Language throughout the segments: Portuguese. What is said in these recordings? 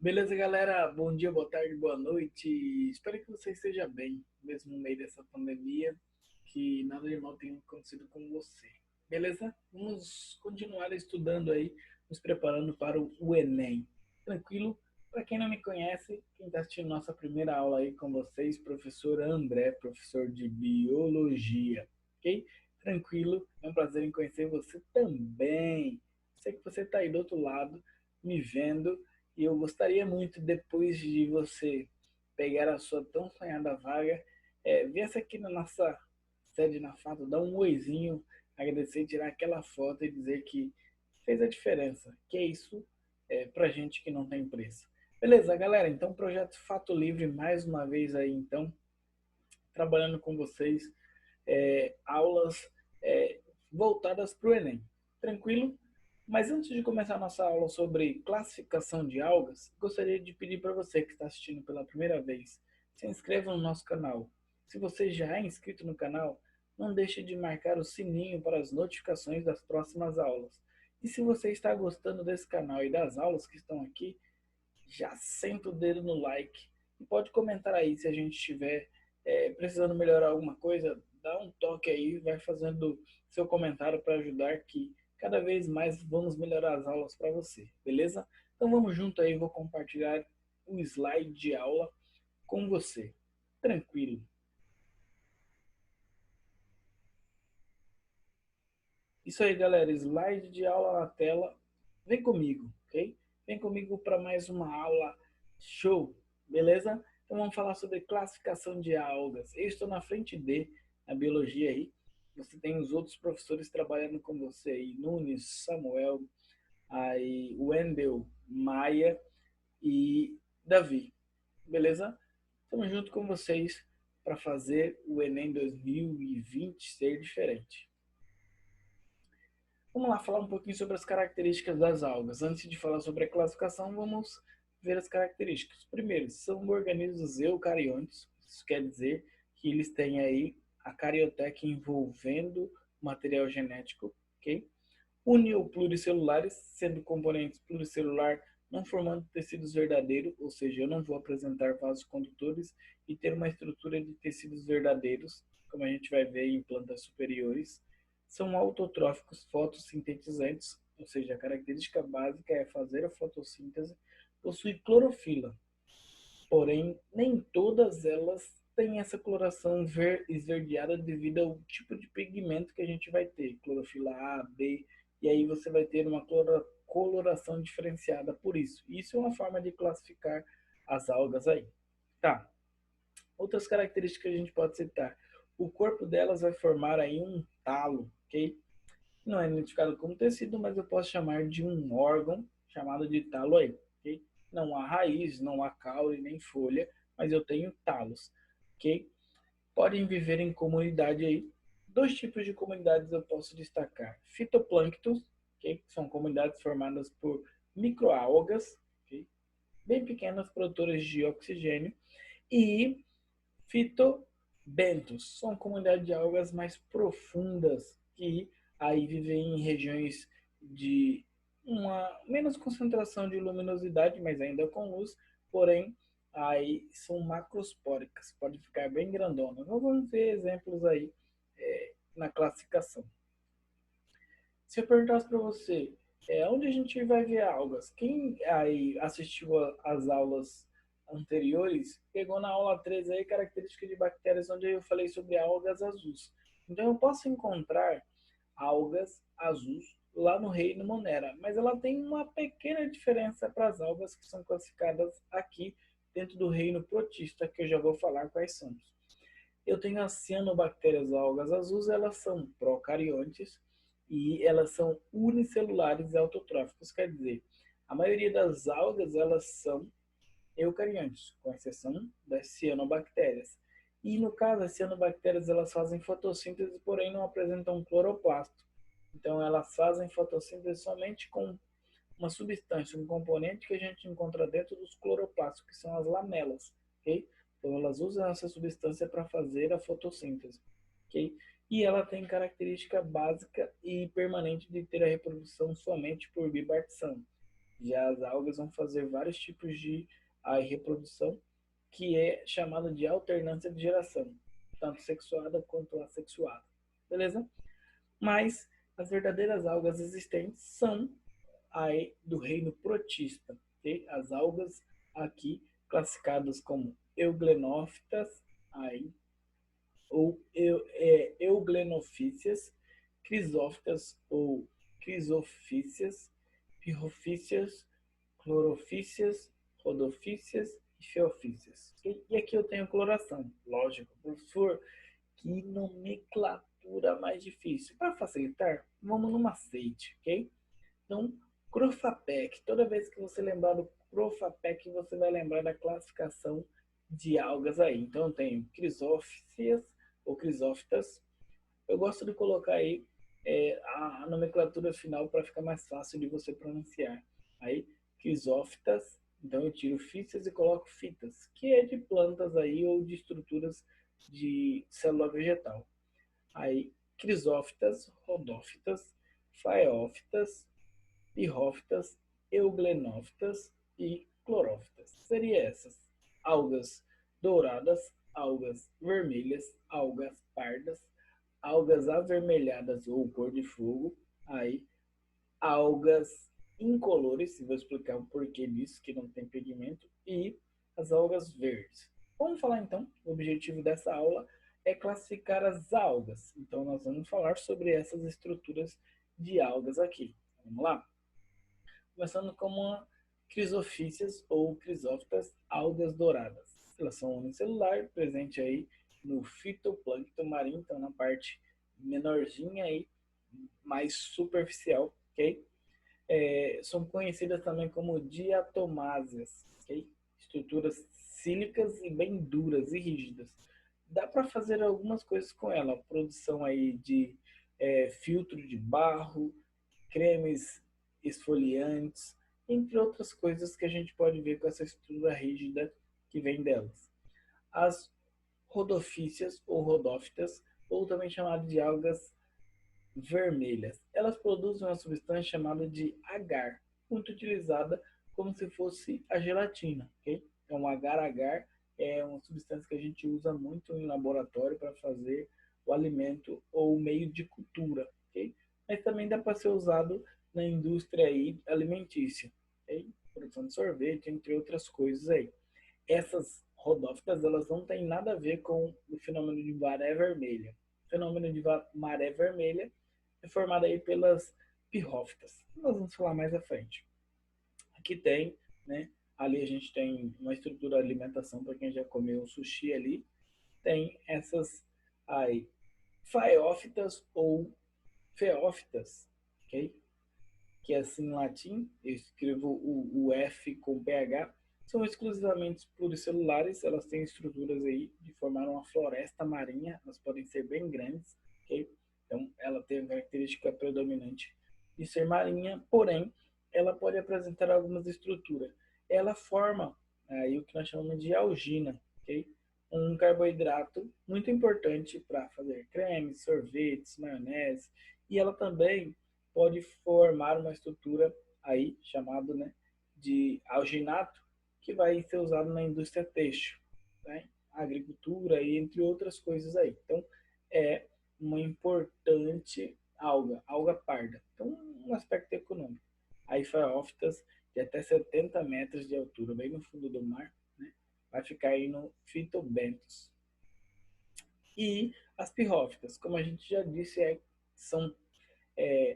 Beleza, galera? Bom dia, boa tarde, boa noite. Espero que você esteja bem, mesmo no meio dessa pandemia, que nada de mal tenha acontecido com você. Beleza? Vamos continuar estudando aí, nos preparando para o Enem. Tranquilo? Para quem não me conhece, quem está assistindo nossa primeira aula aí com vocês, professor André, professor de Biologia, ok? Tranquilo? É um prazer em conhecer você também. Sei que você está aí do outro lado, me vendo, e eu gostaria muito, depois de você pegar a sua tão sonhada vaga, viesse aqui na nossa sede na FATO, dar um oizinho, agradecer, tirar aquela foto e dizer que fez a diferença. Que é isso pra gente que não tem preço. Beleza, galera? Então, projeto Fato Livre, mais uma vez aí, então, trabalhando com vocês, aulas é, voltadas para o Enem. Tranquilo? Mas antes de começar a nossa aula sobre classificação de algas, gostaria de pedir para você que está assistindo pela primeira vez, se inscreva no nosso canal. Se você já é inscrito no canal, não deixe de marcar o sininho para as notificações das próximas aulas. E se você está gostando desse canal e das aulas que estão aqui, já senta o dedo no like e pode comentar aí se a gente estiver precisando melhorar alguma coisa, dá um toque aí, vai fazendo seu comentário para ajudar que cada vez mais vamos melhorar as aulas para você, beleza? Então vamos junto aí, vou compartilhar o slide de aula com você. Tranquilo. Isso aí, galera, slide de aula na tela. Vem comigo, ok? Vem comigo para mais uma aula show, beleza? Então vamos falar sobre classificação de algas. Eu estou na frente na biologia aí. Você tem os outros professores trabalhando com você aí, Nunes, Samuel, aí Wendel, Maia e Davi, beleza? Estamos junto com vocês para fazer o Enem 2020 ser diferente. Vamos lá falar um pouquinho sobre as características das algas. Antes de falar sobre a classificação, vamos ver as características. Primeiro, são organismos eucariontes. Isso quer dizer que eles têm aí a carioteca envolvendo material genético, ok? Uni ou pluricelulares, sendo componentes pluricelular não formando tecidos verdadeiros, ou seja, eu não vou apresentar vasos condutores e ter uma estrutura de tecidos verdadeiros, como a gente vai ver em plantas superiores. São autotróficos fotossintetizantes, ou seja, a característica básica é fazer a fotossíntese, possui clorofila, porém nem todas elas têm essa coloração esverdeada devido ao tipo de pigmento que a gente vai ter, clorofila A, B, e aí você vai ter uma coloração diferenciada por isso. Isso é uma forma de classificar as algas aí. Tá. Outras características que a gente pode citar. O corpo delas vai formar aí um talo, ok? Não é identificado como tecido, mas eu posso chamar de um órgão chamado de talo aí, ok? Não há raiz, não há caule, nem folha, mas eu tenho talos, ok? Podem viver em comunidade aí. Dois tipos de comunidades eu posso destacar. Fitoplânctons, okay? Que são comunidades formadas por microalgas, okay? Bem pequenas produtoras de oxigênio, e fitobentos, são comunidades de algas mais profundas que aí vivem em regiões de uma menos concentração de luminosidade, mas ainda com luz, porém aí são macrospóricas, pode ficar bem grandona. Nós vamos ver exemplos aí na classificação. Se eu perguntasse para você, onde a gente vai ver algas? Quem aí assistiu às aulas anteriores, pegou na aula 13 aí características de bactérias, onde eu falei sobre algas azuis. Então eu posso encontrar algas azuis lá no reino Monera, mas ela tem uma pequena diferença para as algas que são classificadas aqui dentro do reino protista, que eu já vou falar quais são. Eu tenho as cianobactérias algas azuis, elas são procariontes e elas são unicelulares e autotróficas, quer dizer, a maioria das algas elas são eucariontes, com exceção das cianobactérias. E no caso, as cianobactérias elas fazem fotossíntese, porém não apresentam cloroplasto. Então elas fazem fotossíntese somente com uma substância, um componente que a gente encontra dentro dos cloroplastos, que são as lamelas, ok? Então elas usam essa substância para fazer a fotossíntese, ok? E ela tem característica básica e permanente de ter a reprodução somente por bipartição. Já as algas vão fazer vários tipos de reprodução, que é chamada de alternância de geração, tanto sexuada quanto assexuada. Beleza? Mas as verdadeiras algas existentes são aí do reino protista, okay? As algas aqui classificadas como euglenófitas, aí, ou euglenofícias, crisófitas ou crisofícias, pirrofícias, clorofícias, rodofícias e feofícias. E aqui eu tenho coloração, lógico, professor, que nomenclatura mais difícil. Para facilitar, vamos no macete, ok? Então, Crofapec, toda vez que você lembrar do Crofapec, você vai lembrar da classificação de algas aí. Então, eu tenho crisófitas ou crisófitas. Eu gosto de colocar aí a nomenclatura final para ficar mais fácil de você pronunciar. Aí, crisófitas, então eu tiro fícias e coloco fitas, que é de plantas aí ou de estruturas de célula vegetal. Aí, crisófitas, rodófitas, faeófitas, pirrófitas, euglenófitas e clorófitas. Seria essas: algas douradas, algas vermelhas, algas pardas, algas avermelhadas ou cor de fogo, aí algas incolores, vou explicar o porquê disso, que não tem pigmento, e as algas verdes. Vamos falar então, o objetivo dessa aula é classificar as algas. Então nós vamos falar sobre essas estruturas de algas aqui. Vamos lá? Começando como crisofícias ou crisófitas algas douradas. Elas são unicelular, presente aí no fitoplâncton marinho, então na parte menorzinha aí, mais superficial, ok? São conhecidas também como diatomáceas, ok? Estruturas cílicas e bem duras e rígidas. Dá para fazer algumas coisas com ela, produção aí de filtro de barro, cremes esfoliantes, entre outras coisas que a gente pode ver com essa estrutura rígida que vem delas. As rodofícias ou rodófitas, ou também chamadas de algas vermelhas, elas produzem uma substância chamada de agar, muito utilizada como se fosse a gelatina, ok? Então, agar-agar é uma substância que a gente usa muito em laboratório para fazer o alimento ou o meio de cultura, ok? Mas também dá para ser usado na indústria aí alimentícia, ok? Produção de sorvete, entre outras coisas aí. Essas rodófitas, elas não têm nada a ver com o fenômeno de maré vermelha. O fenômeno de maré vermelha é formado aí pelas pirrófitas. Nós vamos falar mais à frente. Aqui tem, né? Ali a gente tem uma estrutura de alimentação para quem já comeu sushi ali. Tem essas aí faeófitas ou feófitas, ok? Que é assim em latim, eu escrevo o F com PH, são exclusivamente pluricelulares, elas têm estruturas aí de formar uma floresta marinha, elas podem ser bem grandes, ok? Então, ela tem a característica predominante de ser marinha, porém, ela pode apresentar algumas estruturas. Ela forma aí o que nós chamamos de algina, ok? Um carboidrato muito importante para fazer cremes, sorvetes, maionese, e ela também pode formar uma estrutura aí chamada, né, de alginato, que vai ser usado na indústria têxtil, né, agricultura e entre outras coisas aí. Então, é uma importante alga parda. Então, um aspecto econômico. Aí faeófitas de até 70 metros de altura, bem no fundo do mar, né, vai ficar aí no fitobentos. E as pirrófitas, como a gente já disse, são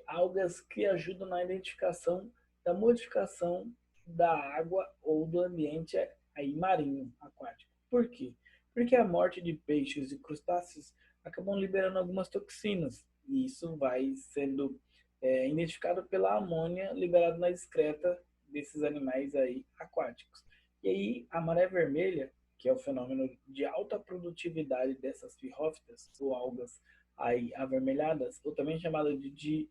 algas que ajudam na identificação da modificação da água ou do ambiente aí marinho, aquático. Por quê? Porque a morte de peixes e crustáceos acabam liberando algumas toxinas e isso vai sendo identificado pela amônia liberada na excreta desses animais aí aquáticos. E aí a maré vermelha, que é o fenômeno de alta produtividade dessas pirrófitas ou algas aí avermelhadas, ou também chamada de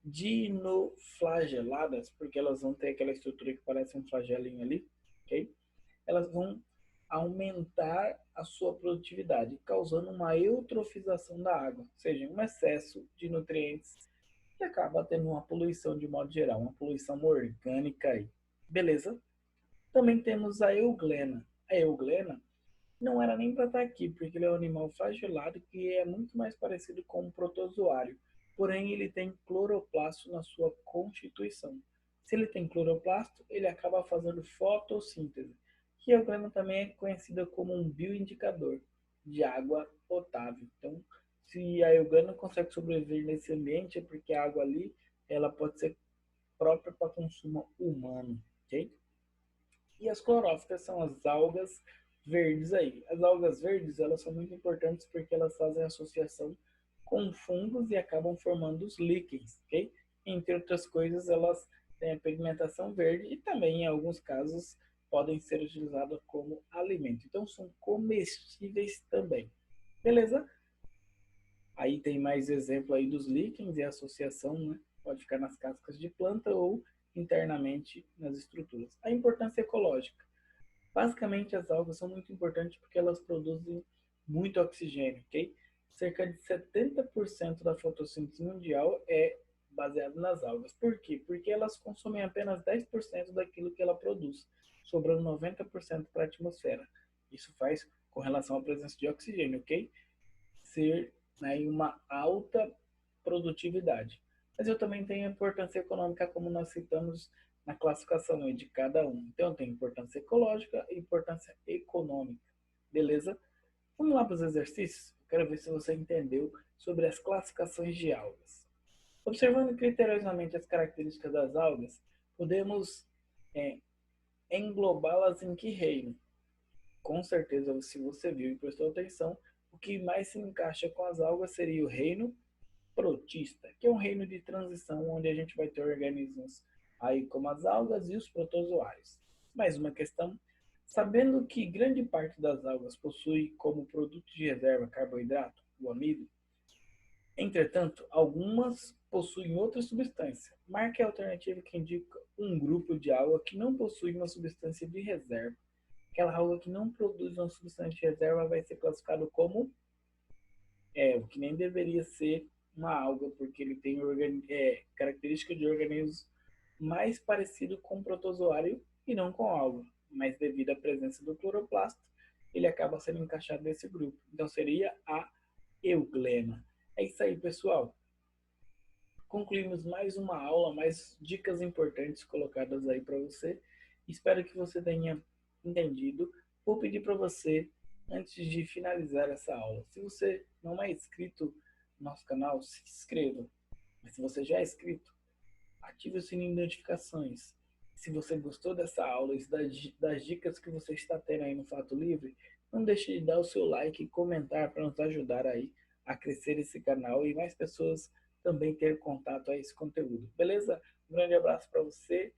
dinoflageladas, porque elas vão ter aquela estrutura que parece um flagelinho ali, ok? Elas vão aumentar a sua produtividade, causando uma eutrofização da água, ou seja, um excesso de nutrientes e acaba tendo uma poluição de modo geral, uma poluição orgânica aí. Beleza? Também temos a euglena. A euglena não era nem para estar aqui, porque ele é um animal flagelado que é muito mais parecido com um protozoário. Porém, ele tem cloroplasto na sua constituição. Se ele tem cloroplasto, ele acaba fazendo fotossíntese, que a euglena também é conhecida como um bioindicador de água potável. Então, se a euglena consegue sobreviver nesse ambiente, é porque a água ali ela pode ser própria para consumo humano, ok? E as clorófitas são as algas verdes aí. As algas verdes, elas são muito importantes porque elas fazem associação com fungos e acabam formando os líquens, ok? Entre outras coisas, elas têm a pigmentação verde e também, em alguns casos, podem ser utilizadas como alimento. Então, são comestíveis também. Beleza? Aí tem mais exemplo aí dos líquens e a associação, né? Pode ficar nas cascas de planta ou internamente nas estruturas. A importância ecológica. Basicamente, as algas são muito importantes porque elas produzem muito oxigênio, ok? Cerca de 70% da fotossíntese mundial é baseada nas algas. Por quê? Porque elas consomem apenas 10% daquilo que ela produz, sobrando 90% para a atmosfera. Isso faz com relação à presença de oxigênio, ok? Ser, né, em uma alta produtividade. Mas eu também tenho importância econômica, como nós citamos na classificação de cada um. Então, tem importância ecológica e importância econômica. Beleza? Vamos lá para os exercícios? Quero ver se você entendeu sobre as classificações de algas. Observando criteriosamente as características das algas, podemos é, englobá-las em que reino? Com certeza, se você viu e prestou atenção, o que mais se encaixa com as algas seria o reino protista, que é um reino de transição onde a gente vai ter organismos aí como as algas e os protozoários. Mais uma questão, sabendo que grande parte das algas possui como produto de reserva carboidrato, o amido, entretanto, algumas possuem outra substância. Marque a alternativa que indica um grupo de alga que não possui uma substância de reserva. Aquela alga que não produz uma substância de reserva vai ser classificado como o que nem deveria ser uma alga, porque ele tem característica de organismos mais parecido com protozoário e não com alga, mas devido à presença do cloroplasto, ele acaba sendo encaixado nesse grupo. Então seria a euglena. É isso aí, pessoal. Concluímos mais uma aula, mais dicas importantes colocadas aí para você. Espero que você tenha entendido. Vou pedir para você, antes de finalizar essa aula, se você não é inscrito no nosso canal, se inscreva. Mas se você já é inscrito, ative o sininho de notificações. Se você gostou dessa aula e das dicas que você está tendo aí no Fato Livre, não deixe de dar o seu like e comentar para nos ajudar aí a crescer esse canal e mais pessoas também ter contato a esse conteúdo. Beleza? Um grande abraço para você